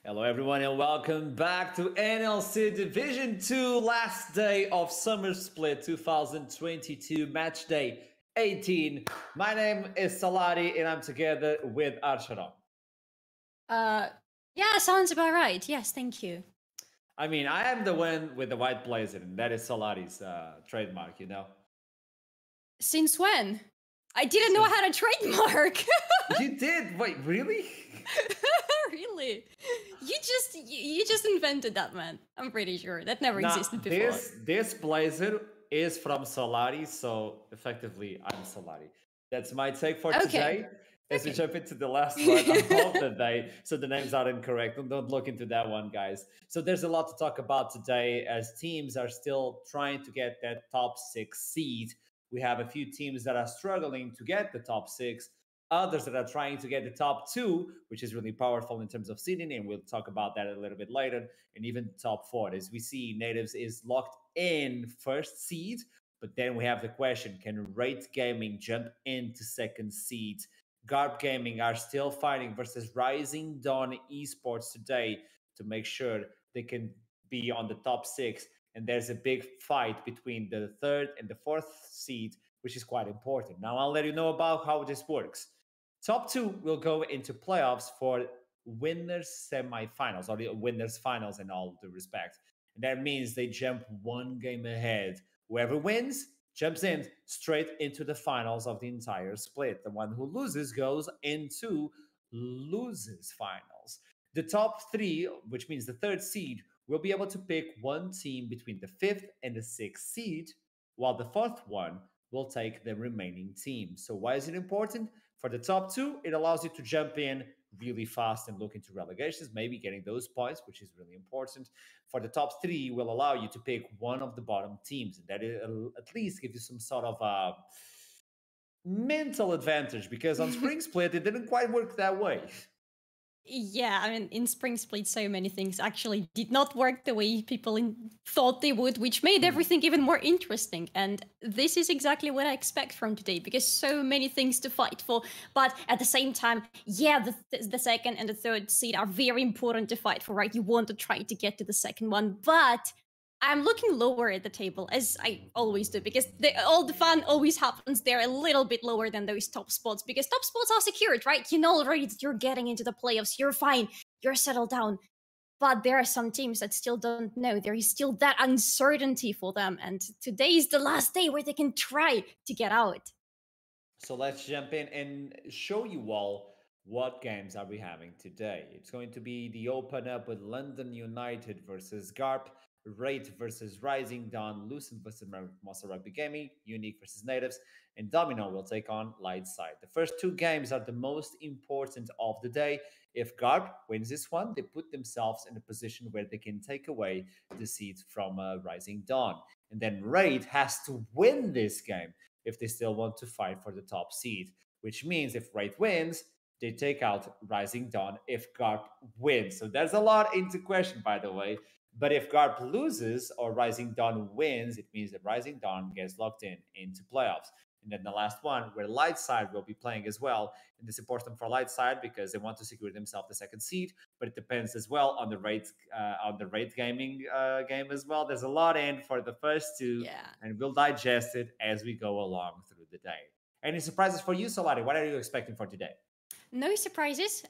Hello, everyone, and welcome back to NLC Division 2, last day of Summer Split 2022, match day 18. My name is Salari, and I'm together with Arshara. Uh, yeah, sounds about right. Yes, thank you. I mean, I am the one with the white blazer, and that is Salari's trademark, you know? Since when? I didn't know I had a trademark. You did? Wait, really? Really? You just invented that, man. I'm pretty sure that never existed before. This blazer is from Solari, so effectively I'm Solari. That's my take for today. As we jump into the last one of the day, so the names are incorrect. Don't look into that one, guys. So there's a lot to talk about today, as teams are still trying to get that top 6 seed. We have a few teams that are struggling to get the top 6, others that are trying to get the top 2, which is really powerful in terms of seeding, and we'll talk about that a little bit later, and even top 4. As we see, Natives is locked in first seed, but then we have the question, can Rate Gaming jump into second seed? Guarp Gaming are still fighting versus Rising Dawn Esports today to make sure they can be on the top 6, and there's a big fight between the 3rd and the 4th seed, which is quite important. Now I'll let you know about how this works. Top 2 will go into playoffs for winners semifinals, or the winners finals in all due respect. And that means they jump one game ahead. Whoever wins jumps in straight into the finals of the entire split. The one who loses goes into losers finals. The top 3, which means the 3rd seed, will be able to pick one team between the 5th and the 6th seed, while the 4th one will take the remaining team. So why is it important? For the top 2, it allows you to jump in really fast and look into relegations, maybe getting those points, which is really important. For the top 3, will allow you to pick one of the bottom teams, and that at least gives you some sort of mental advantage, because on Spring Split, it didn't quite work that way. Yeah, I mean, in Spring Split, so many things actually did not work the way people thought they would, which made everything even more interesting. And this is exactly what I expect from today, because so many things to fight for. But at the same time, yeah, the 2nd and the 3rd seed are very important to fight for, right? You want to try to get to the 2nd one, but I'm looking lower at the table, as I always do, because all the fun always happens there a little bit lower than those top spots, because top spots are secured, right? You know already that you're getting into the playoffs, you're fine, you're settled down. But there are some teams that still don't know. There is still that uncertainty for them, and today is the last day where they can try to get out. So let's jump in and show you all what games are we having today. It's going to be the open up with London United versus Garp, Rate versus Rising Dawn, Lucent versus Monster Rugby Gaming, Unique versus Natives, and Domino will take on Lightside. The first 2 games are the most important of the day. If Garp wins this one, they put themselves in a position where they can take away the seed from Rising Dawn. And then Rate has to win this game if they still want to fight for the top seed, which means if Rate wins, they take out Rising Dawn if Garp wins. So there's a lot into question, by the way. But if Garp loses or Rising Dawn wins, it means that Rising Dawn gets locked into playoffs. And then the last one, where Lightside will be playing as well. And this is important for Lightside because they want to secure themselves the 2nd seed. But it depends as well on the Rate Gaming game as well. There's a lot in for the first 2, and we'll digest it as we go along through the day. Any surprises for you, Solari? What are you expecting for today? No surprises.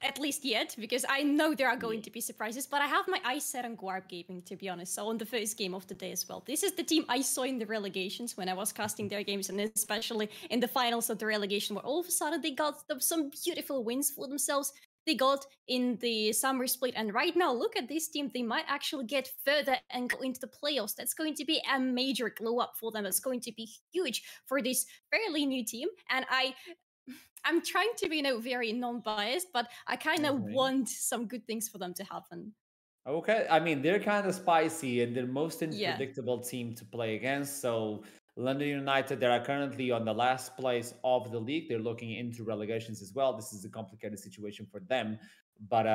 At least yet, because I know there are going to be surprises, but I have my eyes set on Guarp Gaming, to be honest, so on the first game of the day as well. This is the team I saw in the relegations when I was casting their games, and especially in the finals of the relegation, where all of a sudden they got some beautiful wins for themselves. They got in the summer split, and right now, look at this team. They might actually get further and go into the playoffs. That's going to be a major glow up for them. It's going to be huge for this fairly new team, and I'm trying to be, very non-biased, but I kind of want some good things for them to happen. Okay, I mean, they're kind of spicy and they're most unpredictable team to play against. So London United, they are currently on the last place of the league. They're looking into relegations as well. This is a complicated situation for them, but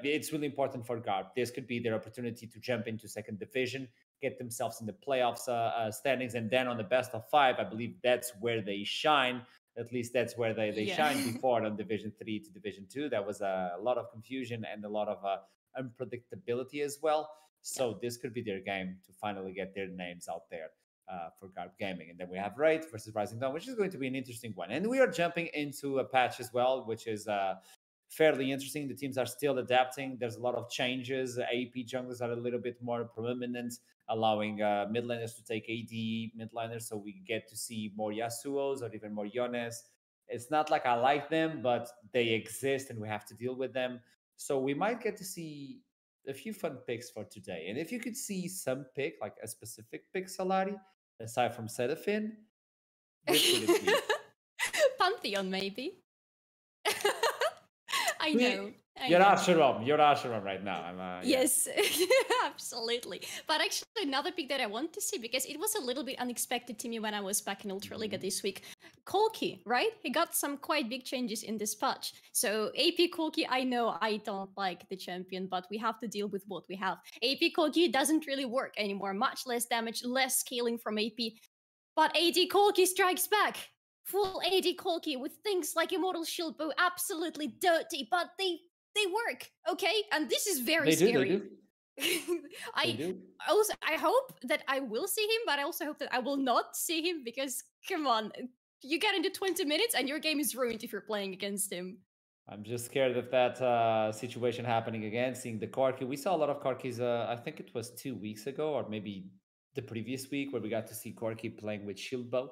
it's really important for Garp. This could be their opportunity to jump into 2nd division, get themselves in the playoffs standings, and then on the best of 5, I believe that's where they shine. At least that's where they Yeah. shined before on Division 3 to Division 2. There was a lot of confusion and a lot of unpredictability as well. So this could be their game to finally get their names out there for Guarp Gaming. And then we have Raid versus Rising Dawn, which is going to be an interesting one. And we are jumping into a patch as well, which is fairly interesting. The teams are still adapting. There's a lot of changes. AP junglers are a little bit more prominent, allowing mid laners to take AD mid laners, so we get to see more Yasuos or even more Yones. It's not like I like them, but they exist and we have to deal with them. So we might get to see a few fun picks for today. And if you could see some pick, like a specific pick, Solari, aside from Seraphine, which would it be? Pantheon, maybe. I know. You're Asherom. You're Asherom right now. Yes, absolutely. But actually, another pick that I want to see, because it was a little bit unexpected to me when I was back in Ultra Liga this week. Corki, right? He got some quite big changes in this patch. So AP Corki, I know I don't like the champion, but we have to deal with what we have. AP Corki doesn't really work anymore. Much less damage, less scaling from AP. But AD Corki strikes back. Full AD Corki with things like Immortal Shield Bow, absolutely dirty, but they work, okay? And this is very scary. They do. I hope that I will see him, but I also hope that I will not see him, because come on, you get into 20 minutes and your game is ruined if you're playing against him. I'm just scared of that situation happening again, seeing the Corki. We saw a lot of Corkis, I think it was 2 weeks ago, or maybe the previous week, where we got to see Corki playing with Shield Bow.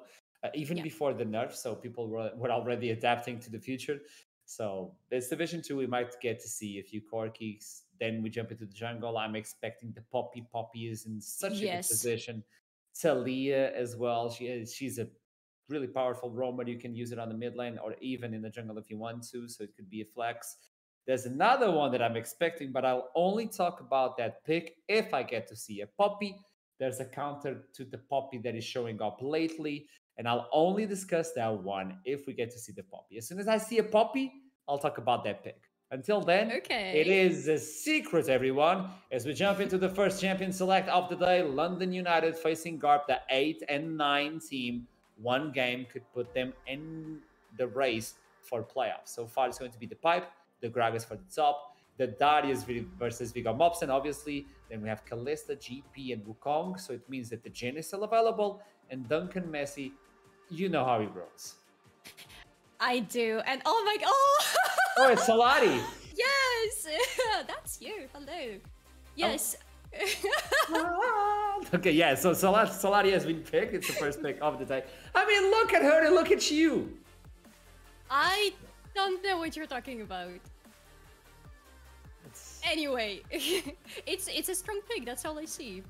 Even before the nerf, so people were already adapting to the future. So this Division 2, we might get to see a few Corkis. Then we jump into the jungle. I'm expecting the Poppy. Poppy is in such a good position. Talia as well. She's a really powerful roamer. You can use it on the mid lane or even in the jungle if you want to. So it could be a flex. There's another one that I'm expecting, but I'll only talk about that pick if I get to see a Poppy. There's a counter to the Poppy that is showing up lately. And I'll only discuss that one if we get to see the Poppy. As soon as I see a Poppy, I'll talk about that pick. Until then, it is a secret, everyone. As we jump into the first champion select of the day, London United facing Guarp, the 8 and 9 team. One game could put them in the race for playoffs. So far, it's going to be the Pipe, the Gragas for the top, the Darius versus Vigor Mobson, obviously. Then we have Kalista, GP, and Wukong. So it means that the Jhin is still available. And Duncan Messi, you know how he rolls. I do. And oh my god. Oh, it's Solari. Yes. That's you. Hello. Yes. Oh. Okay, yeah. So Solari has been picked. It's the first pick of the day. I mean, look at her and look at you. I don't know what you're talking about. Anyway, it's a strong pick. That's all I see.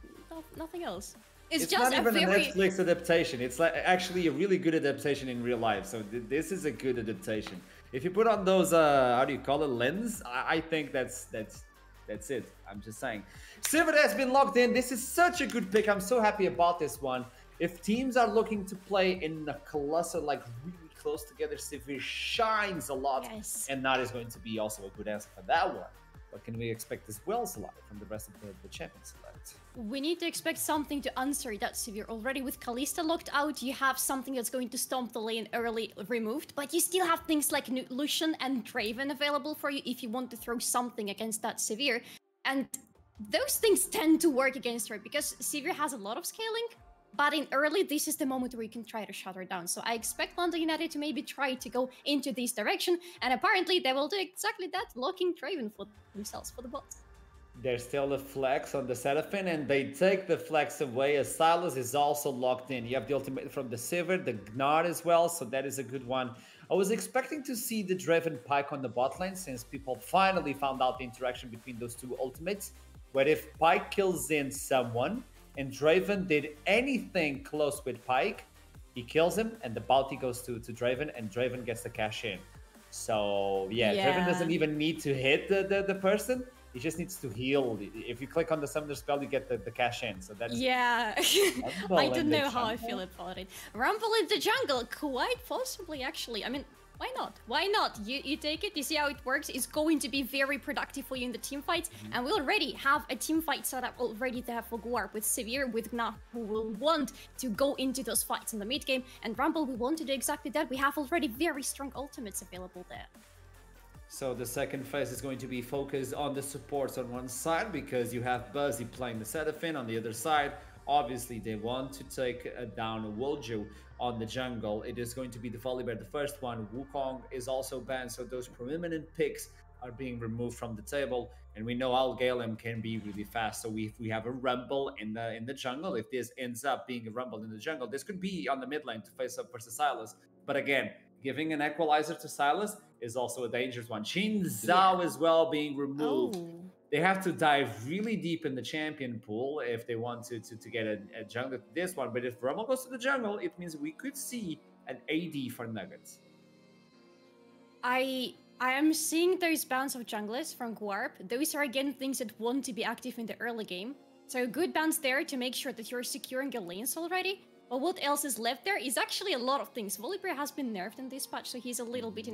Nothing else. It's just not even a Netflix adaptation. It's like actually a really good adaptation in real life. So this is a good adaptation. If you put on those, how do you call it, lens? I think that's it. I'm just saying. Sivir has been locked in. This is such a good pick. I'm so happy about this one. If teams are looking to play in a cluster like really close together, Sivir shines a lot. Yes. And that is going to be also a good answer for that one. What can we expect as well, Solari, from the rest of the champion select? We need to expect something to answer that Sivir. Already with Kalista locked out, you have something that's going to stomp the lane early removed, but you still have things like Lucian and Draven available for you if you want to throw something against that Sivir. And those things tend to work against her because Sivir has a lot of scaling, but in early, this is the moment where you can try to shut her down. So I expect London United to maybe try to go into this direction, and apparently they will do exactly that, locking Draven for themselves for the bots. There's still a flex on the Seraphine, and they take the flex away as Silas is also locked in. You have the ultimate from the Sivir, the Gnar as well, so that is a good one. I was expecting to see the Draven Pike on the bot lane since people finally found out the interaction between those two ultimates, where if Pike kills in someone, and Draven did anything close with Pike, he kills him, and the bounty goes to Draven, and Draven gets the cash in. So, yeah, Draven doesn't even need to hit the person. He just needs to heal. If you click on the summoner spell, you get the cash in. So that's I don't know how I feel about it. Rumble in the jungle, quite possibly, actually. I mean, Why not? Why not? You take it, you see how it works. It's going to be very productive for you in the team fights. And we already have a team fight set up already there for Guarp with Severe, with Gna, who will want to go into those fights in the mid game. And Rumble, we want to do exactly that. We have already very strong ultimates available there. So the second phase is going to be focused on the supports on one side, because you have Buzzy playing the Seraphine on the other side. Obviously, they want to take down Wolju on the jungle. It is going to be the Volibear, the first one. Wukong is also banned, so those preeminent picks are being removed from the table. And we know Algalem can be really fast. So if we have a Rumble in the jungle, if this ends up being a Rumble in the jungle, this could be on the mid lane to face up versus Sylas. But again, giving an equalizer to Sylas is also a dangerous one. Xin Zhao as well being removed. Oh. They have to dive really deep in the champion pool if they want to get a jungle to this one. But if Rumble goes to the jungle, it means we could see an AD for Nuggets. I am seeing those bounce of junglers from Guarp. Those are again things that want to be active in the early game. So good bounce there to make sure that you're securing your lanes already. But what else is left there is actually a lot of things. Volibear has been nerfed in this patch, so he's a little bit,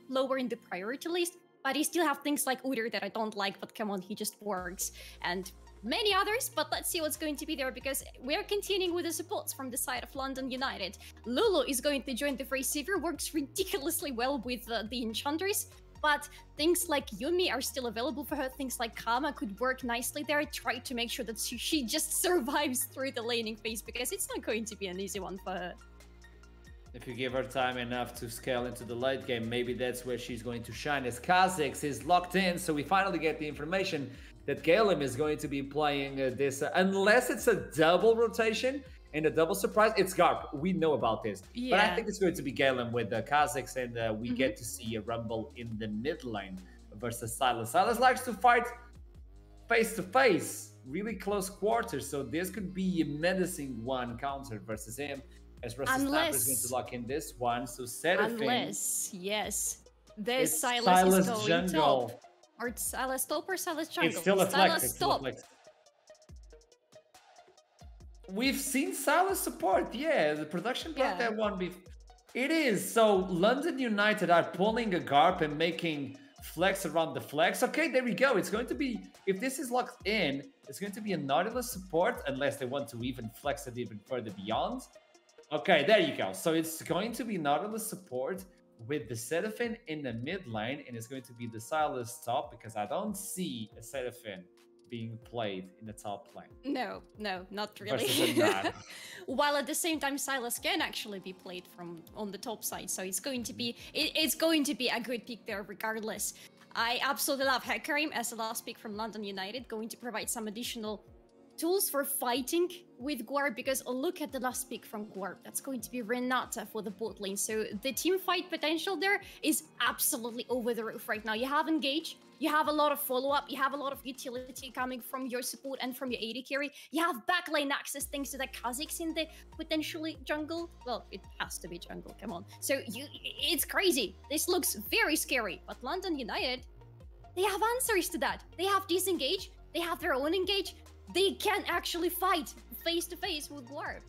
lower in the priority list. But he still have things like Udyr that I don't like, but come on, he just works. And many others, but let's see what's going to be there, because we're continuing with the supports from the side of London United. Lulu is going to join the fray. Sivir works ridiculously well with the Enchanters, but things like Yumi are still available for her. Things like Kama could work nicely there. Try to make sure that she just survives through the laning phase, because it's not going to be an easy one for her. If you give her time enough to scale into the late game, maybe that's where she's going to shine, as Kha'Zix is locked in. So we finally get the information that Galem is going to be playing this, unless it's a double rotation and a double surprise. It's Garp. We know about this. Yeah. But I think it's going to be Galem with Kha'Zix, and we get to see a Rumble in the mid lane versus Sylas. Sylas likes to fight face-to-face, really close quarters. So this could be a menacing one counter versus him. As Rusty Snapper is going to lock in this one, so Seraphine... Unless, yes, this Sylas Sylas is going jungle. top. Or Sylas top or Sylas jungle. It's still a flex. Sylas top. We've seen Sylas support, yeah. The production brought that one. It is. So London United are pulling a Garp and making flex around the flex. Okay, there we go. It's going to be, if this is locked in, it's going to be a Nautilus support, unless they want to even flex it even further beyond. Okay, there you go. So it's going to be Nautilus support with the Seraphine in the mid lane, and it's going to be the Sylas top, because I don't see a Seraphine being played in the top lane. No, not really. While at the same time, Sylas can actually be played from on the top side, so it's going to be a good pick there regardless. I absolutely love Hecarim as the last pick from London United, going to provide some additional tools for fighting with Guarp, because look at the last pick from Guarp. That's going to be Renata for the bot lane. So the team fight potential there is absolutely over the roof right now. You have engage, you have a lot of follow-up, you have a lot of utility coming from your support and from your AD carry. You have backlane access thanks to the Kha'Zix in the potentially jungle. Well, it has to be jungle, come on. So it's crazy. This looks very scary, but London United, they have answers to that. They have disengage, they have their own engage. They can actually fight face-to-face with Guarp.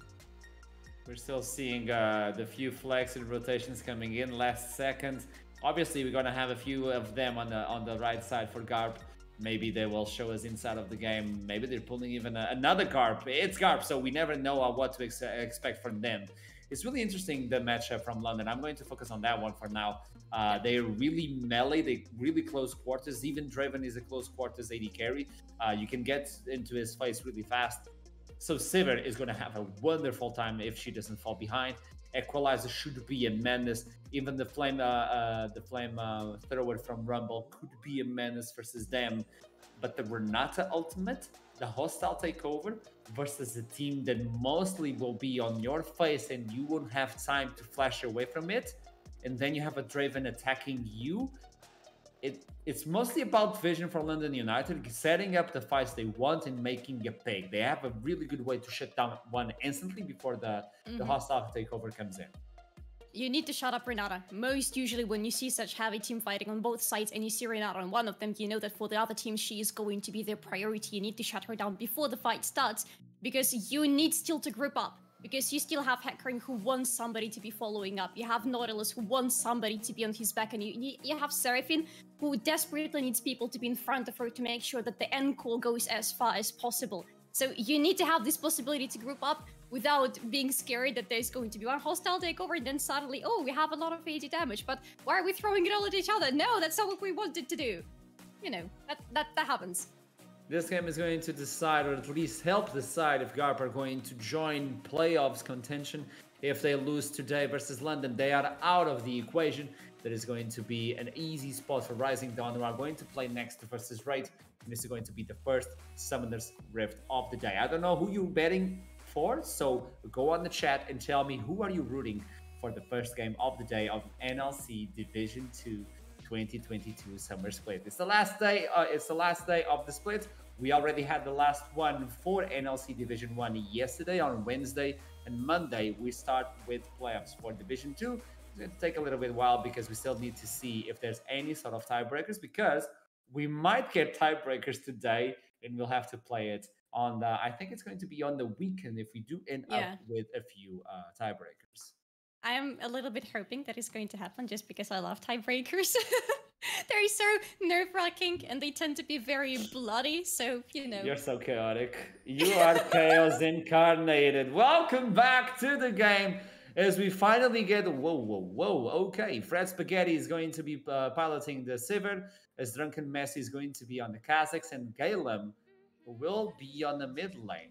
We're still seeing the few flex and rotations coming in last second. Obviously, we're going to have a few of them on the right side for Garp. Maybe they will show us inside of the game. Maybe they're pulling even another Garp. It's Garp, so we never know what to expect from them. It's really interesting, the matchup from London. I'm going to focus on that one for now. They're really melee, they really close quarters. Even Draven is a close quarters AD carry. You can get into his face really fast. So Sivir is going to have a wonderful time if she doesn't fall behind. Equalizer should be a menace. Even the flame thrower from Rumble could be a menace versus them. But the Renata ultimate, the hostile takeover versus a team that mostly will be on your face and you won't have time to flash away from it, and then you have a Draven attacking you. It's mostly about vision for London United, setting up the fights they want and making a pick. They have a really good way to shut down one instantly before the hostile takeover comes in. You need to shut up Renata. Most usually when you see such heavy team fighting on both sides and you see Renata on one of them, you know that for the other team she is going to be their priority. You need to shut her down before the fight starts, because you need still to group up. because you still have Hecarim who wants somebody to be following up. You have Nautilus who wants somebody to be on his back, and you have Seraphine who desperately needs people to be in front of her to make sure that the end call goes as far as possible. So you need to have this possibility to group up without being scared that there's going to be one hostile takeover and then suddenly, oh, we have a lot of AD damage, but why are we throwing it all at each other? No, that's not what we wanted to do. You know, that happens. This game is going to decide, or at least help decide, if Guarp are going to join playoffs contention. If they lose today versus London, they are out of the equation. That is going to be an easy spot for Rising Dawn, who are going to play next versus Raid. And this is going to be the first Summoner's Rift of the day. I don't know who you're betting for, so go on the chat and tell me who are you rooting for the first game of the day of NLC Division 2 2022 Summer Split. It's the last day. It's the last day of the split. We already had the last one for NLC Division 1 yesterday on Wednesday, and Monday we start with playoffs for Division 2. It's going to take a little bit while because we still need to see if there's any sort of tiebreakers, because we might get tiebreakers today and we'll have to play it on the, I think it's going to be on the weekend if we do end up with a few tiebreakers. I am a little bit hoping that is going to happen just because I love tiebreakers. They're so nerve-wracking and they tend to be very bloody, so, you know. You're so chaotic. You are chaos incarnated. Welcome back to the game as we finally get... Whoa. Okay, Fred Spaghetti is going to be piloting the Sivir, as Drunken Messi is going to be on the Kazakhs, and Galem will be on the mid lane.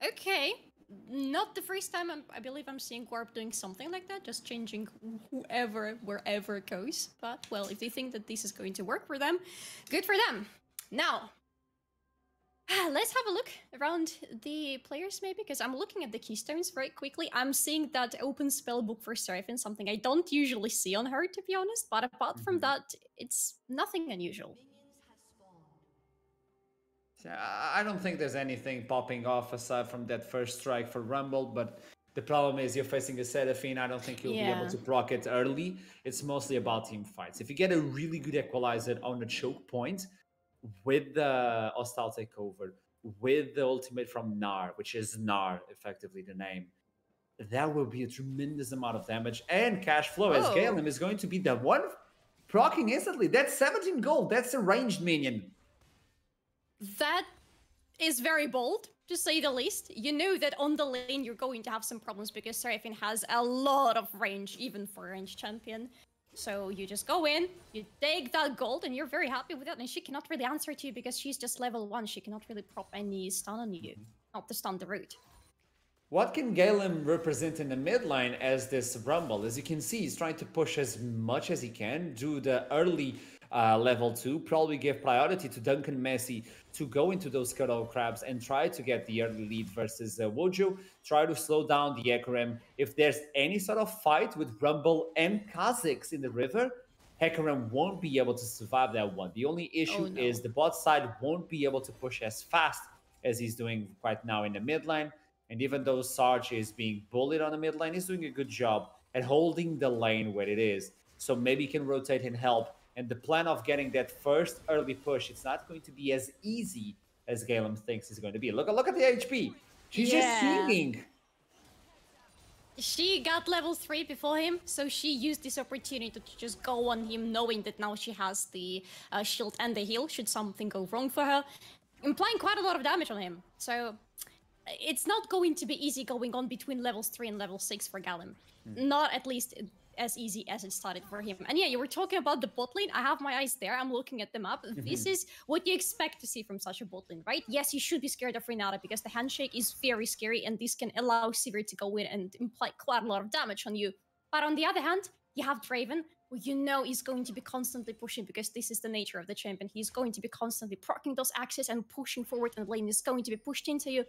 Okay. Not the first time I believe I'm seeing Guarp doing something like that, just changing whoever, wherever it goes. But, well, if they think that this is going to work for them, good for them. Now, let's have a look around the players maybe, because I'm looking at the keystones very quickly. I'm seeing that open spellbook for Seraphine, something I don't usually see on her, to be honest. But apart from that, it's nothing unusual. I don't think there's anything popping off aside from that first strike for Rumble, but the problem is you're facing a Seraphine. I don't think you'll be able to proc it early. It's mostly about team fights. If you get a really good equalizer on the choke point with the hostile takeover, with the ultimate from Gnar, which is Gnar, effectively the name, that will be a tremendous amount of damage and cash flow, as Galem is going to be the one proccing instantly. That's 17 gold. That's a ranged minion. That is very bold, to say the least. You know that on the lane you're going to have some problems because Seraphine has a lot of range, even for a ranged champion. So you just go in, you take that gold, and you're very happy with that. And she cannot really answer to you because she's just level 1. She cannot really prop any stun on you, not to stun the root. What can Galem represent in the mid lane as this Rumble? As you can see, he's trying to push as much as he can, do the early level 2, probably give priority to Duncan Messi to go into those Scuttle Crabs and try to get the early lead versus Wojo, try to slow down the Hecarim. If there's any sort of fight with Rumble and Kazakhs in the river, Hecarim won't be able to survive that one. The only issue is the bot side won't be able to push as fast as he's doing right now in the mid lane. And even though Sarge is being bullied on the mid lane, he's doing a good job at holding the lane where it is. So maybe he can rotate and help. And the plan of getting that first early push, it's not going to be as easy as Galem thinks it's going to be. Look at the HP. She's just singing. She got level 3 before him, so she used this opportunity to just go on him, knowing that now she has the shield and the heal, should something go wrong for her, implying quite a lot of damage on him. So it's not going to be easy going on between levels 3 and level 6 for Galem. Not at least as easy as it started for him. And yeah, you were talking about the bot lane. I have my eyes there. I'm looking at them up. This is what you expect to see from such a bot lane, right? Yes, you should be scared of Renata because the handshake is very scary and this can allow Sivir to go in and imply quite a lot of damage on you. But on the other hand, you have Draven, who you know is going to be constantly pushing because this is the nature of the champion. He's going to be constantly proccing those axes and pushing forward, and the lane is going to be pushed into you.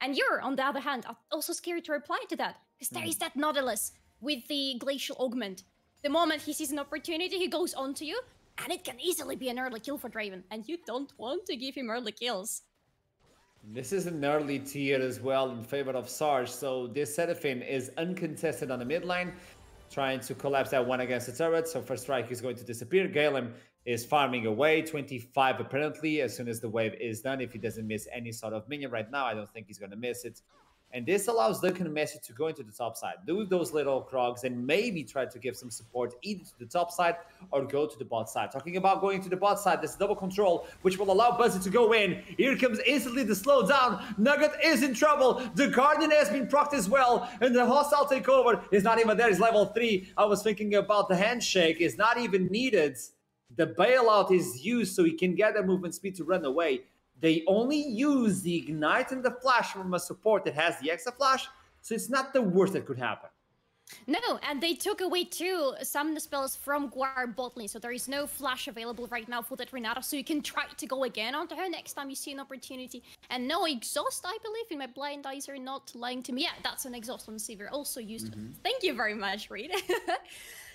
And you're, on the other hand, also scared to reply to that because there is that Nautilus with the Glacial Augment. The moment he sees an opportunity, he goes onto you, and it can easily be an early kill for Draven, and you don't want to give him early kills. This is an early tier as well in favor of Sarge, so this Seraphine is uncontested on the mid lane. trying to collapse that one against the turret. So first strike is going to disappear. Galen is farming away, 25 apparently, as soon as the wave is done. If he doesn't miss any sort of minion right now, I don't think he's going to miss it. And this allows Duncan and Messi to go into the top side, do those little crogs, and maybe try to give some support either to the top side or go to the bot side. Talking about going to the bot side, this double control, which will allow Buzzy to go in. Here comes instantly the slowdown. Nugget is in trouble. The Guardian has been procced as well, and the hostile takeover is not even there. It's level 3. I was thinking about the handshake. It's not even needed. The bailout is used so he can get the movement speed to run away. They only use the Ignite and the Flash from a support that has the Extra Flash, so it's not the worst that could happen. No, and they took away too some of the spells from Guarp bot lane, so there is no Flash available right now for that Renata, so you can try to go again onto her next time you see an opportunity. And no Exhaust, I believe, in my blind eyes are not lying to me. Yeah, that's an Exhaust on Sivir, also used. Thank you very much, Reed.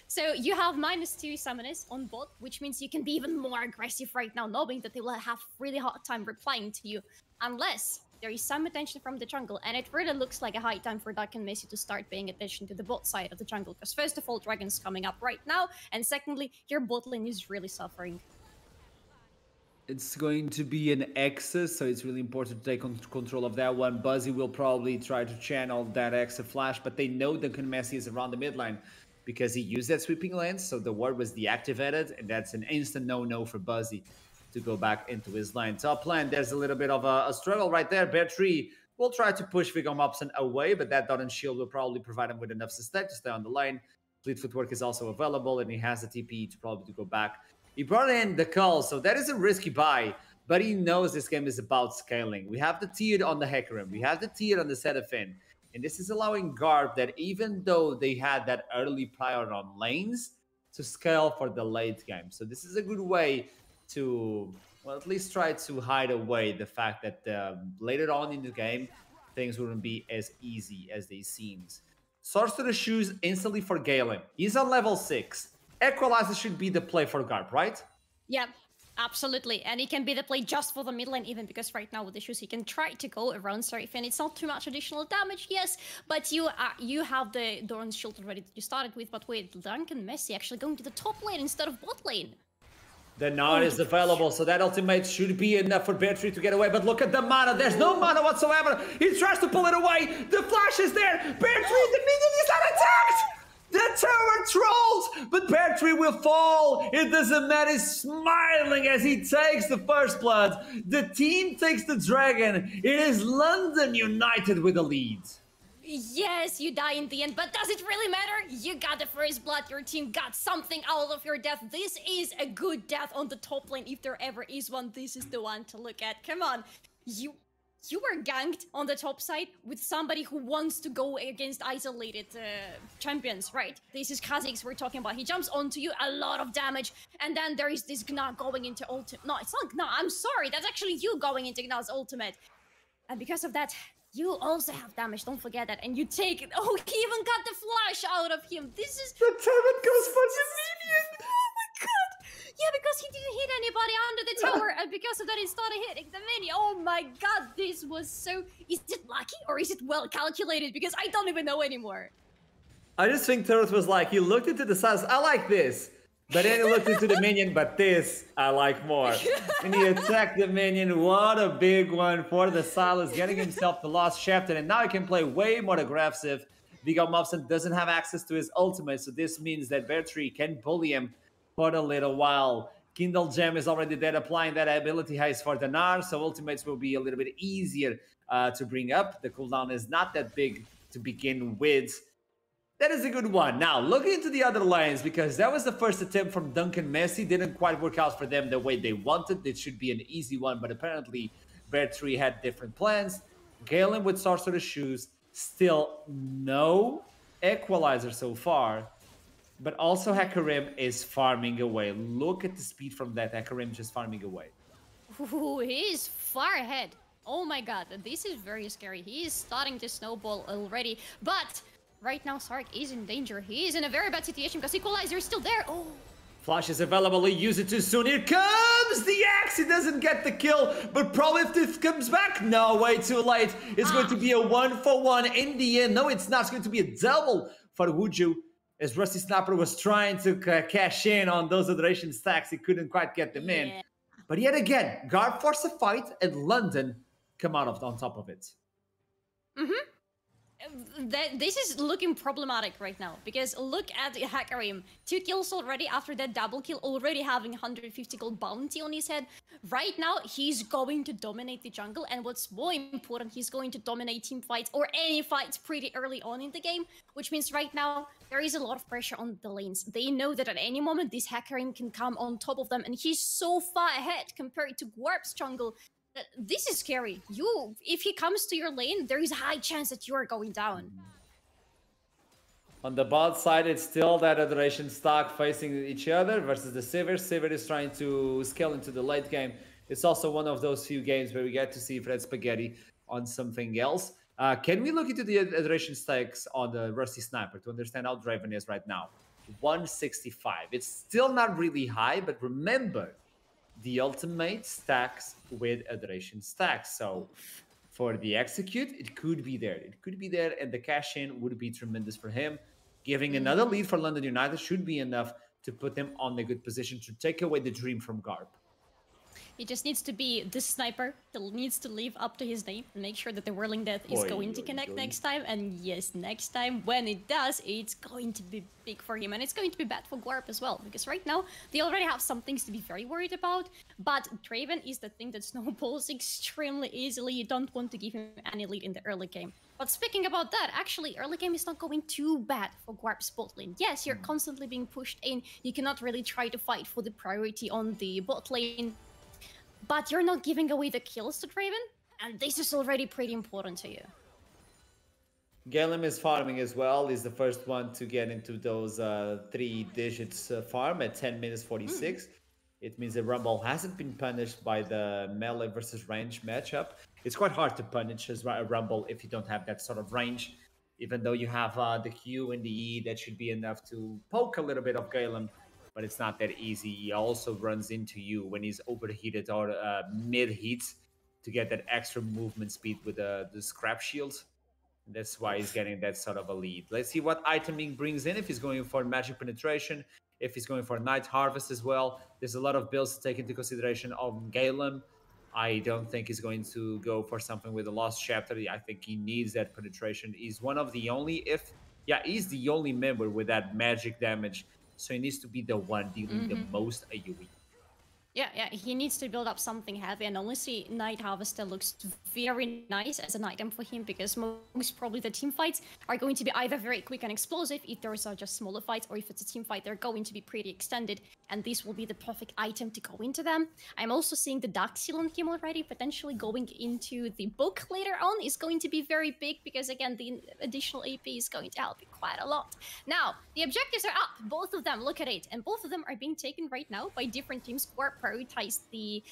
So you have -2 summoners on bot, which means you can be even more aggressive right now, knowing that they will have really hard time replying to you, unless there is some attention from the jungle, and it really looks like a high time for Duck and Messi to start paying attention to the bot side of the jungle, because first of all, Dragon's coming up right now, and secondly, your bot lane is really suffering. It's going to be an excess, so it's really important to take control of that one. Buzzy will probably try to channel that extra flash, but they know Duncan Messi is around the mid line, because he used that sweeping lens, so the ward was deactivated, and that's an instant no-no for Buzzy to go back into his line. Top lane, there's a little bit of a struggle right there. Bear 3 will try to push Viggo Mobson away, but that dot and shield will probably provide him with enough sustain to stay on the lane. Fleet footwork is also available, and he has the TP to probably go back. He brought in the Cull, so that is a risky buy, but he knows this game is about scaling. We have the tiered on the Hecarim, we have the tiered on the Seraphine. And this is allowing Guarp that even though they had that early prior on lanes, to scale for the late game. So this is a good way to, well, at least try to hide away the fact that later on in the game, things wouldn't be as easy as they seemed. Sorcerer Shoes instantly for Galen. He's on level 6. Equalizer should be the play for Guarp, right? Yep. Absolutely, and it can be the play just for the mid lane even, because right now with the shoes he can try to go around Seraphine. It's not too much additional damage, yes, but you have the Doran's shield already that you started with, but with Duncan Messi actually going to the top lane instead of bot lane. The Nod is available, so that ultimate should be enough for Bear 3 to get away, but look at the mana, there's no mana whatsoever. He tries to pull it away, the flash is there, Bear 3, the minion is unattacked! The tower trolls, but Bear 3 will fall. It doesn't matter. He's smiling as he takes the first blood. The team takes the dragon. It is London United with the lead. Yes, you die in the end, but does it really matter? You got the first blood. Your team got something out of your death. This is a good death on the top lane. If there ever is one, this is the one to look at. Come on. You were ganked on the top side with somebody who wants to go against isolated champions, right? This is Kha'Zix we're talking about. He jumps onto you, a lot of damage, and then there is this Gna going into ultimate. No, it's not Gna, I'm sorry, that's actually you going into Gna's ultimate. And because of that, you also have damage, don't forget that. And you take it. Oh, he even got the flash out of him. This is... The turret goes for the minion! Oh my god! Yeah, because he didn't hit anybody under the tower, and because of that, he started hitting the minion. Oh my god, this was so... Is it lucky, or is it well calculated? Because I don't even know anymore. I just think Turret was like, he looked into the size, I like this. But then he looked into the minion, but this I like more. And he attacked the minion. What a big one for the Silas, getting himself the last chapter. And now he can play way more aggressive. Viggo Mobson doesn't have access to his ultimate, so this means that Bear 3 can bully him for a little while. Kindle Gem is already there, applying that ability haste for the Gnar, so ultimates will be a little bit easier to bring up. The cooldown is not that big to begin with. That is a good one. Now, looking into the other lanes, because that was the first attempt from Duncan Messi. Didn't quite work out for them the way they wanted. It should be an easy one, but apparently Bear 3 had different plans. Galen with Sorcerer's Shoes. Still no equalizer so far. But also Hecarim is farming away. Look at the speed from that Hecarim just farming away. Ooh, he is far ahead. Oh my god, this is very scary. He is starting to snowball already. But... right now, Sark is in danger. He is in a very bad situation because Equalizer is still there. Oh. Flash is available. He used it too soon. Here comes the axe. He doesn't get the kill, but probably if this comes back, no, way too late. It's going to be a 1-for-1 in the end. No, it's not. It's going to be a double for Wuju. as Rusty Snapper was trying to cash in on those adoration stacks. He couldn't quite get them in. But yet again, Guarp forced a fight, and London come out on top of it. This is looking problematic right now, because look at Hakarim. 2 kills already after that double kill, already having 150 gold bounty on his head. Right now, he's going to dominate the jungle, and what's more important, he's going to dominate team fights or any fights pretty early on in the game, which means right now, there is a lot of pressure on the lanes. They know that at any moment, this Hakarim can come on top of them, and he's so far ahead compared to Guarp's jungle. This is scary. If he comes to your lane, there is a high chance that you are going down. On the bot side, it's still that adoration stock facing each other versus the Sivir. Sivir is trying to scale into the late game. It's also one of those few games where we get to see Fred Spaghetti on something else. Can we look into the adoration stakes on the Rusty Sniper to understand how Draven is right now? 165. It's still not really high, but remember, the ultimate stacks with adoration stacks. So for the execute, it could be there. It could be there, and the cash in would be tremendous for him. Giving another lead for London United should be enough to put them on a good position to take away the dream from Guarp. He just needs to be the sniper. He needs to live up to his name and make sure that the Whirling Death is going to connect next time. And yes, next time, when it does, it's going to be big for him. And it's going to be bad for Guarp as well. Because right now, they already have some things to be very worried about. But Draven is the thing that snowballs extremely easily. You don't want to give him any lead in the early game. But speaking about that, actually, early game is not going too bad for Guarp's bot lane. Yes, you're constantly being pushed in. You cannot really try to fight for the priority on the bot lane. But you're not giving away the kills to Draven, and this is already pretty important to you. Galen is farming as well. He's the first one to get into those 3 digits farm at 10 minutes 46. It means that Rumble hasn't been punished by the melee versus range matchup. It's quite hard to punish as a Rumble if you don't have that sort of range. Even though you have the Q and the E, that should be enough to poke a little bit of Galen. But it's not that easy. He also runs into you when he's overheated or mid-heat to get that extra movement speed with the scrap shield. That's why he's getting that sort of a lead. Let's see what iteming brings in, if he's going for magic penetration, if he's going for night harvest as well. There's a lot of builds to take into consideration on Galen. I don't think he's going to go for something with a lost chapter. I think he needs that penetration. He's one of the only, he's the only member with that magic damage. So he needs to be the one dealing the most AoE. Yeah, he needs to build up something heavy, and honestly, Night Harvester looks very nice as an item for him, because most probably the team fights are going to be either very quick and explosive, if those are just smaller fights, or if it's a team fight, they're going to be pretty extended, and this will be the perfect item to go into them. I'm also seeing the Dark Seal on him already, potentially going into the book later on is going to be very big, because again, the additional AP is going to help quite a lot. Now, the objectives are up, both of them, look at it, and both of them are being taken right now by different teams. Guarp prioritized the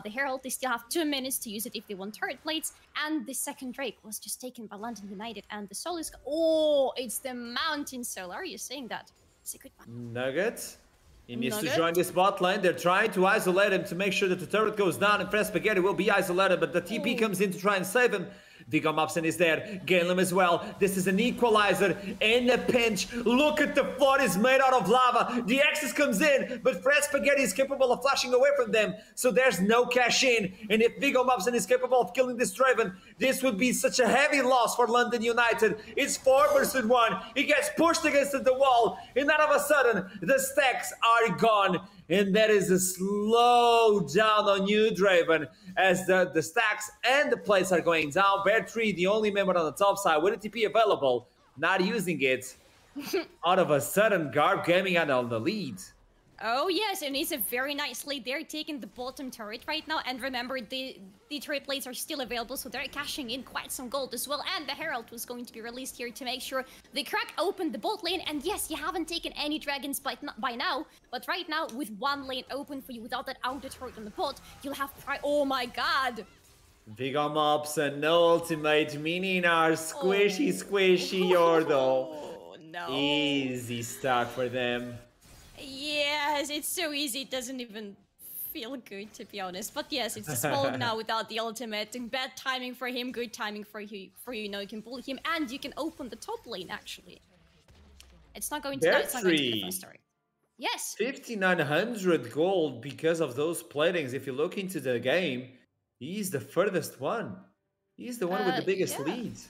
Herald. They still have 2 minutes to use it if they want turret plates, and the second Drake was just taken by London United, and the Soul is... Oh, it's the Mountain Soul. Are you saying that? It's a good one. Nugget. He needs to join this bot lane. They're trying to isolate him to make sure that the turret goes down, and Fred Spaghetti will be isolated, but the TP comes in to try and save him. Viggo Mopson is there, Galen as well. This is an equalizer in a pinch. Look at the floor, is made out of lava. The Axis comes in, but Fred Spaghetti is capable of flashing away from them, so there's no cash in. And if Viggo Mopson is capable of killing this Draven, this would be such a heavy loss for London United. It's 4 versus 1. He gets pushed against the wall, and all of a sudden, the stacks are gone. And that is a slow down on you, Draven, as the stacks and the plates are going down. Bear 3, the only member on the top side with a TP available, not using it. All of a sudden, Guarp Gaming out on the lead. Oh yes, and it's a very nice lead. They're taking the bottom turret right now, and remember, the turret plates are still available, so they're cashing in quite some gold as well. And the Herald was going to be released here to make sure they crack open the bot lane. And yes, you haven't taken any dragons by now, but right now, with 1 lane open for you without that outer turret on the bot, you'll have oh my god! Viggo Mopson, no ultimate, meaning our squishy Yordo. Oh, no. Easy start for them. Yes, it's so easy, it doesn't even feel good, to be honest. But yes, it's a small now without the ultimate, and bad timing for him, good timing for you, you know, you can pull him, and you can open the top lane, actually. It's not going to. No, it's not going to be the first Battery. turret. Yes. 5,900 gold because of those platings. If you look into the game, he's the furthest one. He's the one with the biggest leads.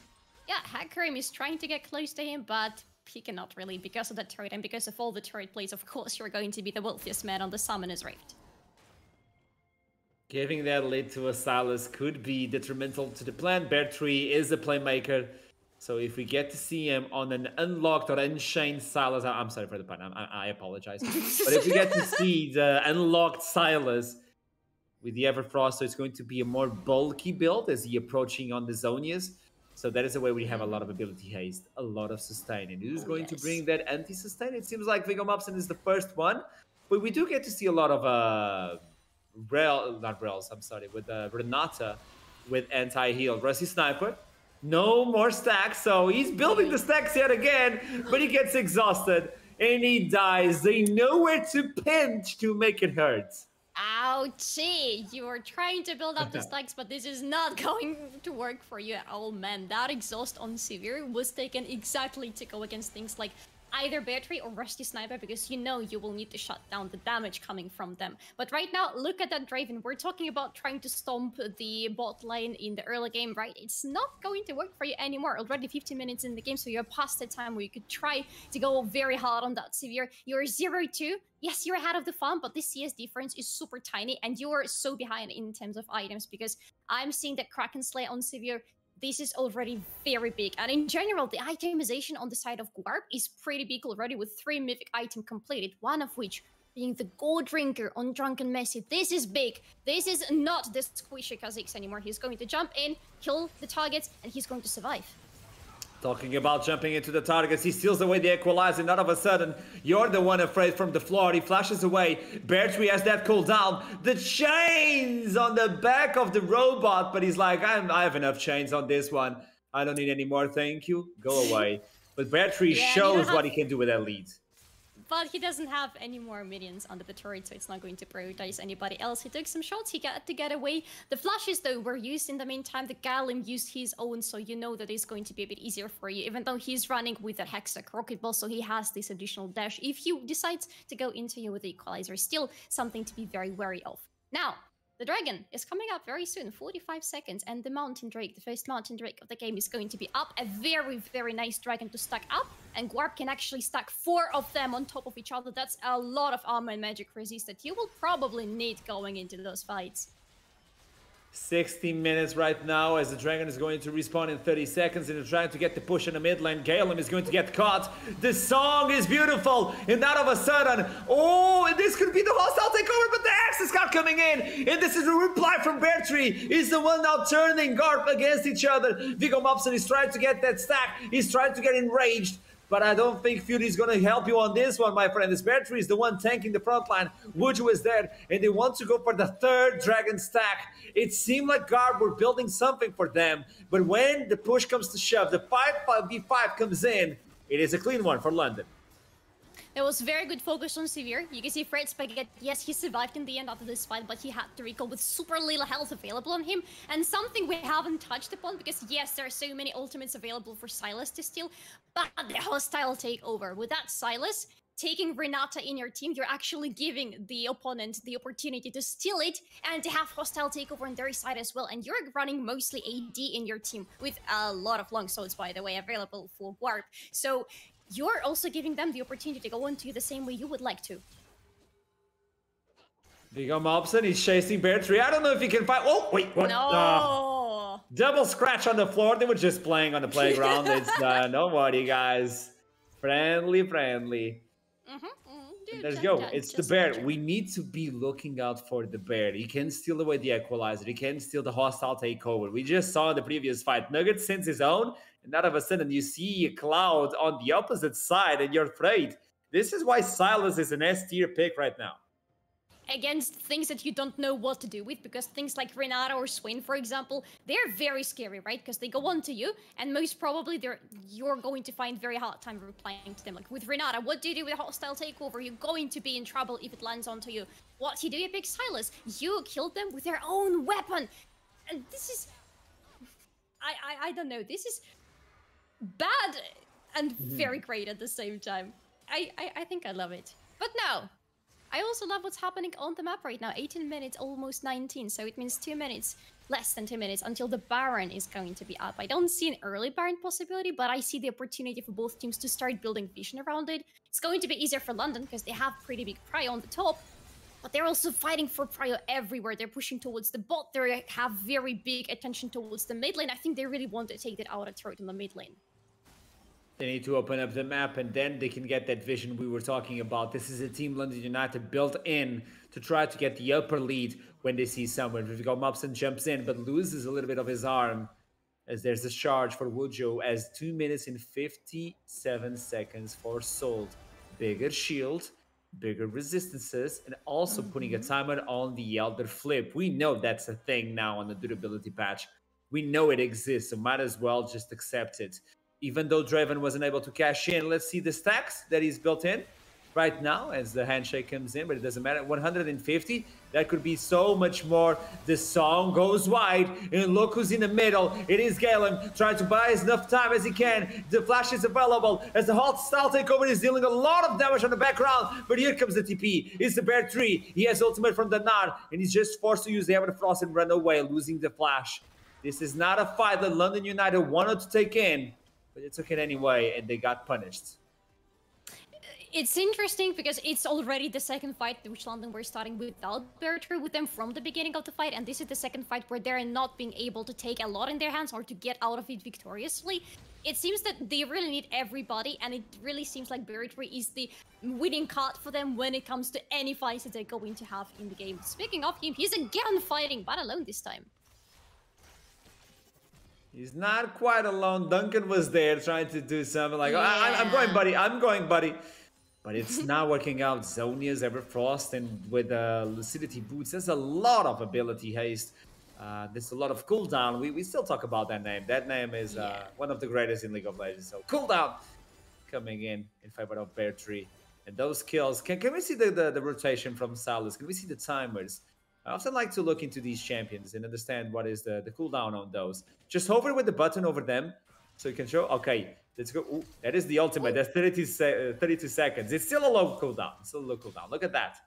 Yeah, Hakarim is trying to get close to him, but he cannot really because of the turret and because of all the turret plays. Of course, you're going to be the wealthiest man on the Summoner's Rift. Giving that lead to a Silas could be detrimental to the plan. Bear Tree is a playmaker. So if we get to see him on an unlocked or unchained Silas, I'm sorry for the pun, I apologize. But if we get to see the unlocked Silas with the Everfrost, so it's going to be a more bulky build as he approaching on the Zonias. So that is a way we have a lot of ability haste, a lot of sustain. And who's going to bring that anti-sustain? It seems like Viggo Mobson is the first one. But we do get to see a lot of with Renata with anti-heal. Rusty Sniper. No more stacks, so he's building the stacks yet again, but he gets exhausted and he dies. They know where to pinch to make it hurt. Ouchie! You are trying to build up the stacks, but this is not going to work for you at all, man. That exhaust on Severe was taken exactly to go against things like either Battery or Rusty Sniper, because you know you will need to shut down the damage coming from them. But right now, look at that Draven. We're talking about trying to stomp the bot lane in the early game, right? It's not going to work for you anymore. Already 15 minutes in the game, so you're past the time where you could try to go very hard on that Severe. You're 0-2. Yes, you're ahead of the farm, but this CS difference is super tiny, and you are so behind in terms of items, because I'm seeing that Kraken Slay on Severe. This is already very big. And in general, the itemization on the side of Guarp is pretty big already, with 3 mythic items completed, one of which being the Gold Drinker on Drunken Messi. This is big. This is not the squishy Kha'Zix anymore. He's going to jump in, kill the targets, and he's going to survive. Talking about jumping into the targets, he steals away the equalizer, and all of a sudden, you're the one afraid from the floor. He flashes away. Bear Tree has that cooldown. The chains on the back of the robot, but he's like, I have enough chains on this one. I don't need any more, thank you. Go away. But Bear Tree shows what he can do with that lead. But he doesn't have any more minions under the turret, so it's not going to prioritize anybody else. He took some shots, he got to get away. The flashes, though, were used in the meantime. The Galim used his own, so you know that it's going to be a bit easier for you, even though he's running with that Hextech Rocket Ball, so he has this additional dash. If he decides to go into you with the Equalizer, still something to be very wary of. Now, the Dragon is coming up very soon, 45 seconds, and the Mountain Drake, the first Mountain Drake of the game, is going to be up. A very, very nice Dragon to stack up, and Guarp can actually stack 4 of them on top of each other. That's a lot of armor and magic resist that you will probably need going into those fights. 16 minutes right now as the Dragon is going to respawn in 30 seconds and they're trying to get the push in the mid lane. Galen is going to get caught. The song is beautiful, and all of a sudden, oh, this could be the hostile takeover, but the Axis got coming in, and this is a reply from Bear Tree. He's the one now turning Guarp against each other. Viggo Mobson is trying to get that stack. He's trying to get enraged. But I don't think Fury is going to help you on this one, my friend. This Bear Tree is the one tanking the front line. Wuju is there, and they want to go for the 3rd Dragon stack. It seemed like Guard were building something for them, but when the push comes to shove, the 5v5 comes in, it is a clean one for London. There was very good focus on Severe. You can see Fred Spaghetti, yes, he survived in the end after this fight, but he had to recall with super little health available on him. And something we haven't touched upon, because yes, there are so many ultimates available for Silas to steal, but the hostile takeover. With that Silas, taking Renata in your team, you're actually giving the opponent the opportunity to steal it and to have hostile takeover on their side as well. And you're running mostly AD in your team with a lot of long swords, by the way, available for Guarp. So you're also giving them the opportunity to go into the same way you would like to. Viggo Mobson, he's chasing Bear Tree. I don't know if he can fight. Oh, wait, what? No! Double scratch on the floor. They were just playing on the playground. It's done. Don't worry, guys. Friendly. Let's go. It's the Bear. We need to be looking out for the Bear. He can steal away the Equalizer. He can steal the hostile takeover. We just saw in the previous fight. Nugget sends his own, and all of a sudden you see a Cloud on the opposite side, and you're afraid. This is why Silas is an S-tier pick right now. Against things that you don't know what to do with, because things like Renata or Swain, for example, they're very scary, right? Because they go on to you, and most probably you're going to find very hard time replying to them. Like with Renata, what do you do with a hostile takeover? You're going to be in trouble if it lands onto you. What do you pick Silas? You kill them with their own weapon. And this is... I don't know. This is bad and very great at the same time. I think I love it. But now, I also love what's happening on the map right now. 18 minutes, almost 19. So it means 2 minutes, less than 2 minutes until the Baron is going to be up. I don't see an early Baron possibility, but I see the opportunity for both teams to start building vision around it. It's going to be easier for London because they have pretty big prio on the top, but they're also fighting for prio everywhere. They're pushing towards the bot. They have very big attention towards the mid lane. I think they really want to take that outer turret in the mid lane. They need to open up the map, and then they can get that vision we were talking about. This is a team London United built in to try to get the upper lead when they see someone. We've got Mopson jumps in, but loses a little bit of his arm as there's a charge for Wujo as 2 minutes and 57 seconds for Sold. Bigger shield, bigger resistances, and also putting a timer on the Elder Flip. We know that's a thing now on the durability patch. We know it exists, so might as well just accept it. Even though Draven wasn't able to cash in, let's see the stacks that he's built in right now as the handshake comes in, but it doesn't matter. 150, that could be so much more. The song goes wide, and look who's in the middle. It is Galen trying to buy as enough time as he can. The flash is available as the hot style takeover is dealing a lot of damage on the background, but here comes the TP. It's the Bear 3. He has ultimate from the Nard, and he's just forced to use the Hammer Frost and run away, losing the flash. This is not a fight that London United wanted to take in, but it took it anyway, and they got punished. It's interesting because it's already the second fight which London were starting without Bertrand with them from the beginning of the fight, and this is the second fight where they're not being able to take a lot in their hands or to get out of it victoriously. It seems that they really need everybody, and it really seems like Bertrand is the winning card for them when it comes to any fights that they're going to have in the game. Speaking of him, he's again fighting, but alone this time. He's not quite alone. Duncan was there trying to do something like, I'm going, buddy. I'm going, buddy. But it's not working out. Zonia's Everfrost and with Lucidity Boots, there's a lot of ability haste. There's a lot of cooldown. We still talk about that name. That name is one of the greatest in League of Legends. So cooldown coming in favor of Bear Tree. And those kills, can we see the rotation from Silas? Can we see the timers? I often like to look into these champions and understand what is the cooldown on those. Just hover with the button over them so you can show, okay, let's go. Ooh, that is the ultimate. That's 32 seconds. It's still a low cooldown. Still a low cooldown. Look at that.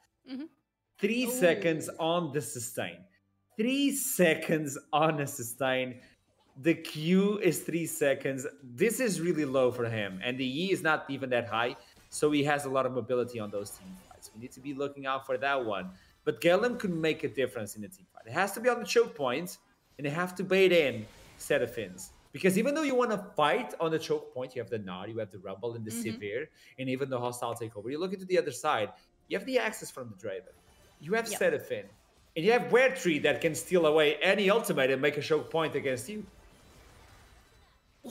3 seconds on the sustain. 3 seconds on a sustain. The Q is 3 seconds. This is really low for him. And the E is not even that high. So he has a lot of mobility on those team fights. We need to be looking out for that one. But Galen could make a difference in the team fight. It has to be on the choke point, and they have to bait in Seraphins. Because even though you want to fight on the choke point, you have the Nard, you have the Rumble and the Severe, and even the hostile takeover. You look into the other side, you have the access from the Draven. You have Seraphine, and you have Bear Tree that can steal away any ultimate and make a choke point against you.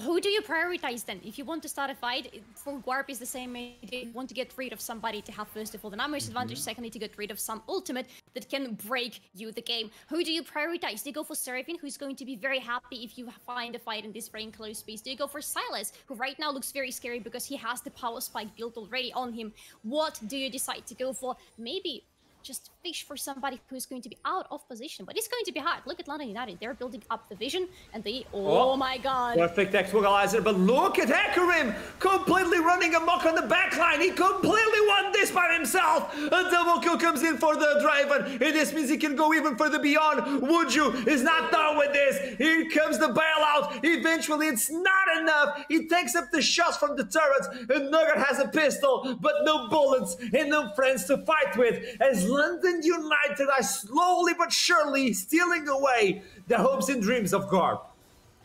Who do you prioritize then? If you want to start a fight, for Guarp is the same idea. You want to get rid of somebody to have first of all the numbers advantage, secondly to get rid of some ultimate that can break you the game. Who do you prioritize? Do you go for Seraphine, who's going to be very happy if you find a fight in this very enclosed space? Do you go for Silas, who right now looks very scary because he has the power spike built already on him? What do you decide to go for? Maybe just fish for somebody who's going to be out of position, but it's going to be hard. Look at London United. They're building up the vision, and they, oh my god. Perfect equalizer, but look at Hecarim completely running amok on the backline. He completely won this by himself. A double kill comes in for the Draven, and this means he can go even further beyond. Wuju is not done with this. Here comes the bailout. Eventually, it's not enough. He takes up the shots from the turrets, and Nugget has a pistol, but no bullets and no friends to fight with, as London United are slowly but surely stealing away the hopes and dreams of Guarp.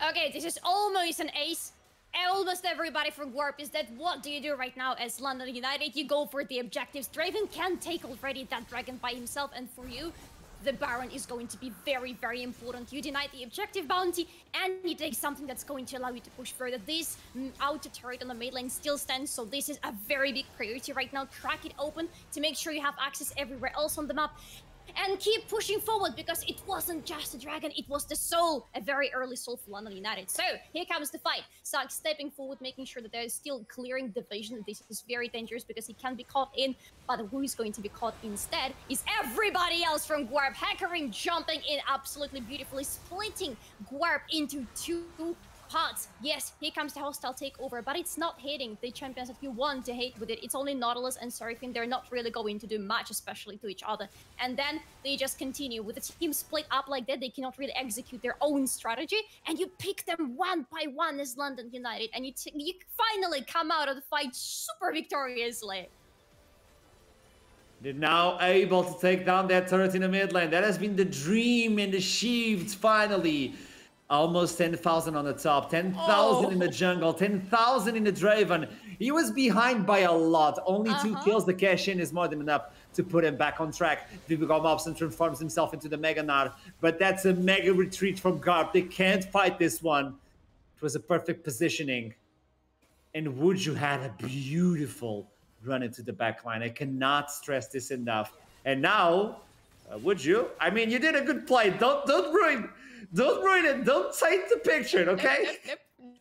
Okay, this is almost an ace. Almost everybody from Guarp is dead. What do you do right now as London United? You go for the objectives. Draven can take already that dragon by himself, and for you, the Baron is going to be very, very important. You deny the objective bounty, and you take something that's going to allow you to push further. This outer turret on the mid lane still stands, so this is a very big priority right now. Crack it open to make sure you have access everywhere else on the map. And keep pushing forward, because it wasn't just a dragon, it was the soul, a very early soul for London United. So here comes the fight. Sark stepping forward, making sure that they're still clearing the vision. This is very dangerous because he can be caught in, but who is going to be caught instead is everybody else from Guarp. Hecarim jumping in absolutely beautifully, splitting Guarp into two But yes, here comes the hostile takeover, but it's not hitting the champions that you want to hit with it. It's only Nautilus and Seraphine. They're not really going to do much, especially to each other. And then they just continue. With the team split up like that, they cannot really execute their own strategy. And you pick them one by one as London United. And you finally come out of the fight super victoriously. They're now able to take down that turret in the mid lane. That has been the dream and achieved finally. Almost 10,000 on the top, 10,000 in the jungle, 10,000 in the Draven. He was behind by a lot. Only 2 kills. The cash in is more than enough to put him back on track. Vigor Mobson transforms himself into the Mega Gnar, but that's a mega retreat from Guarp. They can't fight this one. It was a perfect positioning. And Woodju had a beautiful run into the backline. I cannot stress this enough. And now, Woodju, I mean, you did a good play. Don't ruin it. Don't take the picture, okay?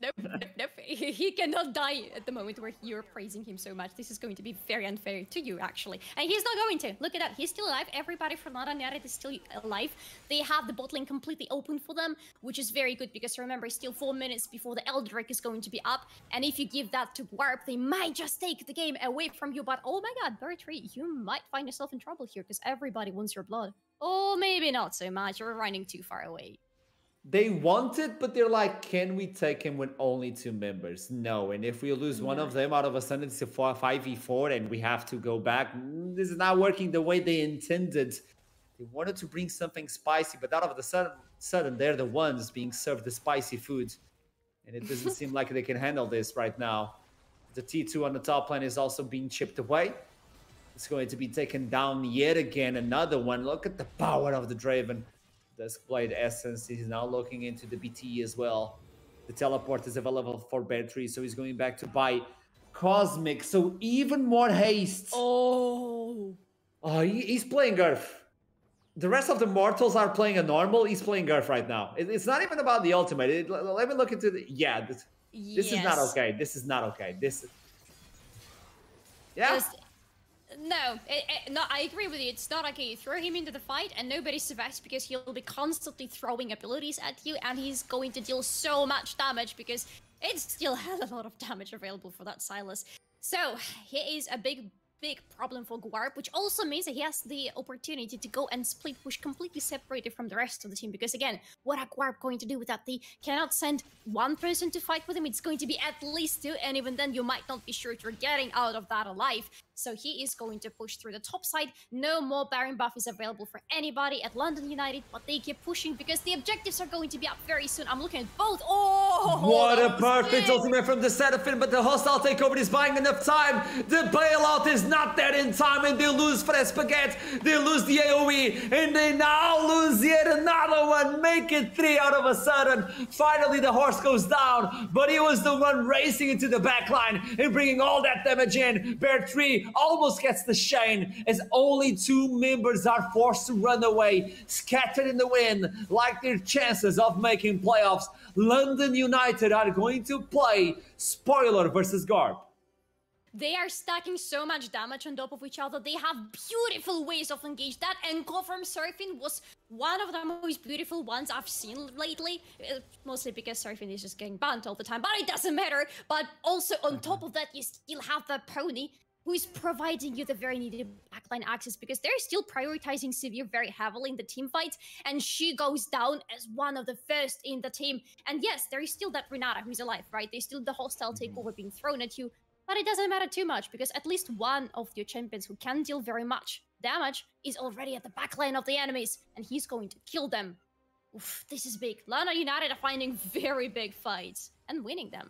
Nope. He cannot die at the moment where you're praising him so much. This is going to be very unfair to you, actually. And he's not going to. Look at that. He's still alive. Everybody from London United is still alive. They have the bot lane completely open for them, which is very good because remember, it's still 4 minutes before the Eldrick is going to be up. And if you give that to Guarp, they might just take the game away from you. But oh my god, Bertree, you might find yourself in trouble here because everybody wants your blood. Oh, maybe not so much. You're running too far away. They want it, but they're like, can we take him with only 2 members? No, and if we lose one of them, out of a sudden it's a 5v4 and we have to go back. This is not working the way they intended. They wanted to bring something spicy, but out of the sudden they're the ones being served the spicy food. And it doesn't seem like they can handle this right now. The T2 on the top lane is also being chipped away. It's going to be taken down yet again. Another one. Look at the power of the Draven. Duskblade Essence, he's now looking into the BT as well. The teleport is available for Bertree, so he's going back to buy Cosmic, so even more haste. Oh, he's playing Guarp. The rest of the mortals are playing a normal. He's playing Guarp right now. It's not even about the ultimate. Let me look into the... Yeah, this is not okay. This is not okay. Yeah. No, I agree with you. It's not okay. You throw him into the fight and nobody survives because he'll be constantly throwing abilities at you and he's going to deal so much damage because it still has a lot of damage available for that Sylas. So, here is a big problem for Guarp, which also means that he has the opportunity to go and split push completely separated from the rest of the team. Because again, what are Guarp going to do with that? They cannot send one person to fight with him. It's going to be at least 2, and even then you might not be sure if you're getting out of that alive. So he is going to push through the top side. No more Baron buff is available for anybody at London United, but they keep pushing because the objectives are going to be up very soon. I'm looking at both. Oh, what a perfect ultimate from the Seraphine, but the hostile takeover is buying enough time. The bailout is not there in time, and they lose Fresh Spaghetti. They lose the AoE, and they now lose yet another one. Make it 3 out of a sudden. Finally, the horse goes down, but he was the one racing into the backline and bringing all that damage in. Bertree almost gets the Shane as only 2 members are forced to run away, scattered in the wind, like their chances of making playoffs. London United are going to play spoiler versus Guarp. They are stacking so much damage on top of each other. They have beautiful ways of engage. That encore from Seraphine was one of the most beautiful ones I've seen lately. Mostly because Seraphine is just getting banned all the time, but it doesn't matter. But also on top of that, you still have the pony who is providing you the very needed backline access because they're still prioritizing Severe very heavily in the team fights, and she goes down as one of the first in the team. And yes, there is still that Renata who's alive, right? There's still the hostile takeover being thrown at you, but it doesn't matter too much because at least one of your champions who can deal very much damage is already at the backline of the enemies, and he's going to kill them. Oof, this is big. London United are finding very big fights and winning them.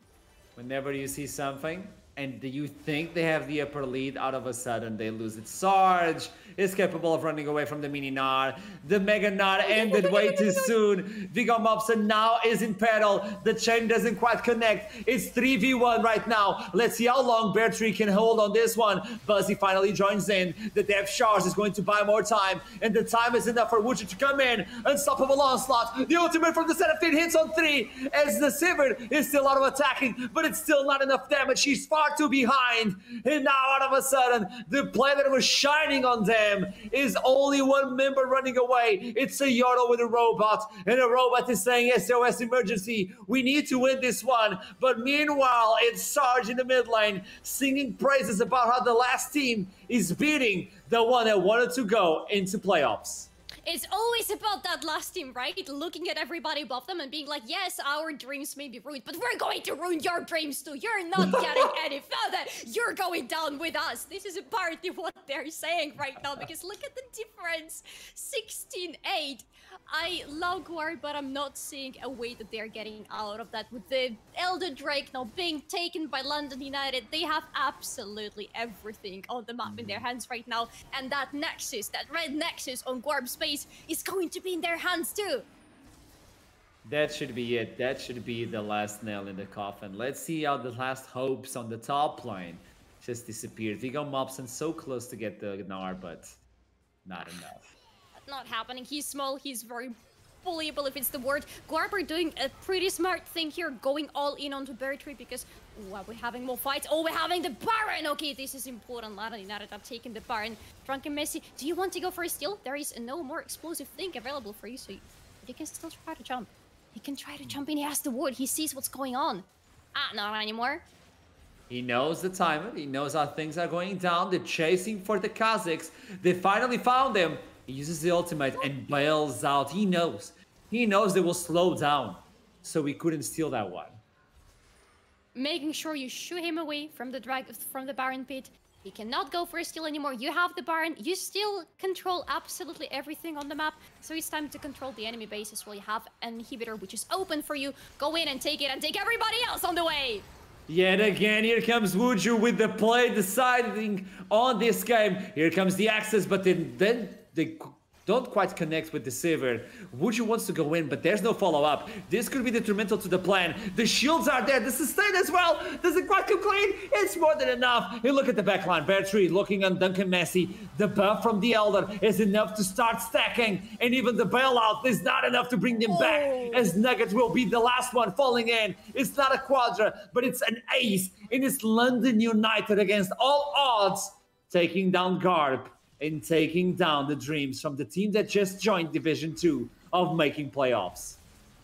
Whenever you see something and you think they have the upper lead, out of a sudden they lose it. Sarge is capable of running away from the mini Gnar. The Mega Gnar ended way too soon. Vigor Mobson now is in peril. The chain doesn't quite connect. It's 3v1 right now. Let's see how long Bertree can hold on this one. Buzzy finally joins in. The Death Charge is going to buy more time, and the time is enough for Woodju to come in. Unstoppable onslaught. The ultimate from the Seraphine hits on 3 as the Sivert is still out of attacking, but it's still not enough damage. She's far far too behind. And now all of a sudden, the play that was shining on them is only one member running away. It's a Yordle with a robot, and a robot is saying SOS emergency. We need to win this one. But meanwhile, it's Sarge in the mid lane singing praises about how the last team is beating the one that wanted to go into playoffs. It's always about that last team, right? Looking at everybody above them and being like, yes, our dreams may be ruined, but we're going to ruin your dreams too. You're not getting any further. You're going down with us. This is apparently what they're saying right now, because look at the difference. 16-8. I love Guarp, but I'm not seeing a way that they're getting out of that. With the Elder Drake now being taken by London United, they have absolutely everything on the map in their hands right now. And that Nexus, that red Nexus on Guarp's base is going to be in their hands too. That should be it. That should be the last nail in the coffin. Let's see how the last hopes on the top line just disappeared. Vigo Mobson so close to get the Gnar, but not enough. Not happening. He's small. He's very bullyable, if it's the word. Guarp are doing a pretty smart thing here, going all in onto Berry Tree because are we having more fights? Oh, we're having the Baron. Okay, this is important. Lana United have taken the Baron. Drunken Messi, do you want to go for a steal? There is no more explosive thing available for you, so you can still try to jump. He can try to jump in. He has the ward. He sees what's going on. Not anymore. He knows the timer. He knows how things are going down. They're chasing for the Kazakhs. They finally found him. He uses the ultimate and bails out. He knows. He knows they will slow down. So he couldn't steal that one. Making sure you shoo him away from the Baron pit. He cannot go for a steal anymore. You have the Baron. You still control absolutely everything on the map. So it's time to control the enemy base as well. You have an inhibitor which is open for you. Go in and take it and take everybody else on the way. Yet again, here comes Wuju with the play deciding on this game. Here comes the access, but then they don't quite connect with the Sivir. Wuju wants to go in, but there's no follow-up. This could be detrimental to the plan. The shields are there. The sustain as well. Doesn't quite come clean. It's more than enough. And look at the backline. Bertree looking on Duncan Messi. The buff from the Elder is enough to start stacking. And even the bailout is not enough to bring them back. As Nugget will be the last one falling in. It's not a quadra, but it's an ace. And it's London United against all odds, taking down Guarp and taking down the dreams from the team that just joined Division 2 of making playoffs.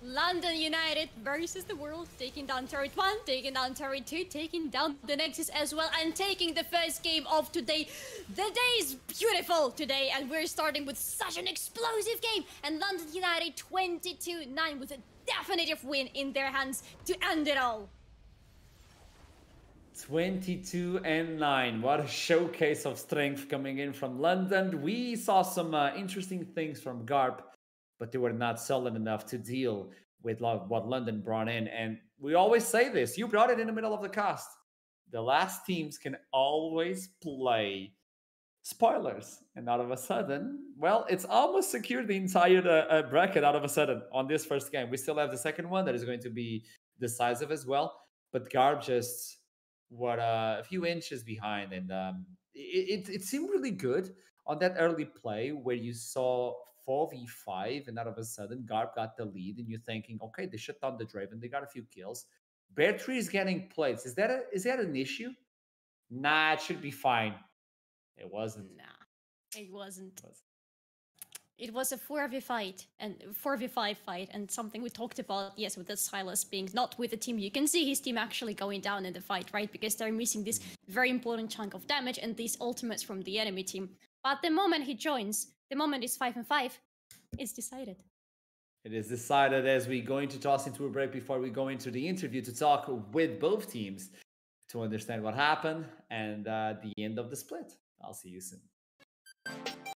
London United versus the world, taking down Turret 1, taking down Turret 2, taking down the Nexus as well, and taking the first game of today. The day is beautiful today, and we're starting with such an explosive game. And London United 22-9 with a definitive win in their hands to end it all. 22-9. What a showcase of strength coming in from London. We saw some interesting things from Guarp, but they were not solid enough to deal with what London brought in. And we always say this. You brought it in the middle of the cast. The last teams can always play spoilers. And out of a sudden, well, it's almost secured the entire bracket out of a sudden on this first game. We still have the second one that is going to be decisive as well. But Guarp just a few inches behind, and it seemed really good on that early play where you saw 4v5 and out of a sudden Guarp got the lead and you're thinking, okay, they shut down the Draven, they got a few kills. Bertree is getting plates. Is that an issue? Nah, it should be fine. It wasn't. Nah, it wasn't. It was a 4v5 fight, and something we talked about, yes, with the Silas being not with the team. You can see his team actually going down in the fight, right? Because they're missing this very important chunk of damage and these ultimates from the enemy team. But the moment he joins, the moment it's 5-5, it's decided. It is decided as we go into toss into a break before we go into the interview to talk with both teams to understand what happened and the end of the split. I'll see you soon.